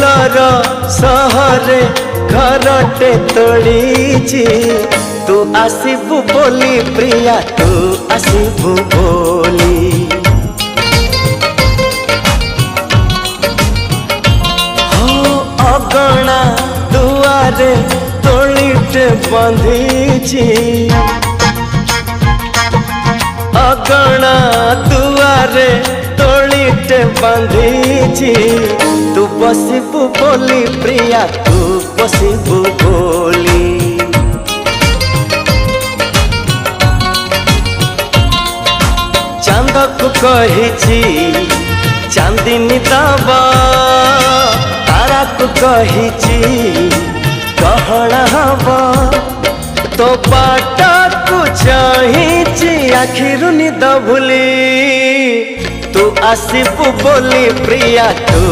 दूरर सहरे घरटे तोड़ी तू आसबू बोली प्रिया तू आसबू बोली हो अगणा दुआरे तोड़ीटे बंधी अगणा दुआरे तोड़ीटे बंधी तू बसबू बोली प्रिया तू बसबू बोली चांद को कही चांदनी दबा तारा को कही गहना हवा तो बाट को चाही आखिर निद भूली तू आसबू बोली प्रिया तू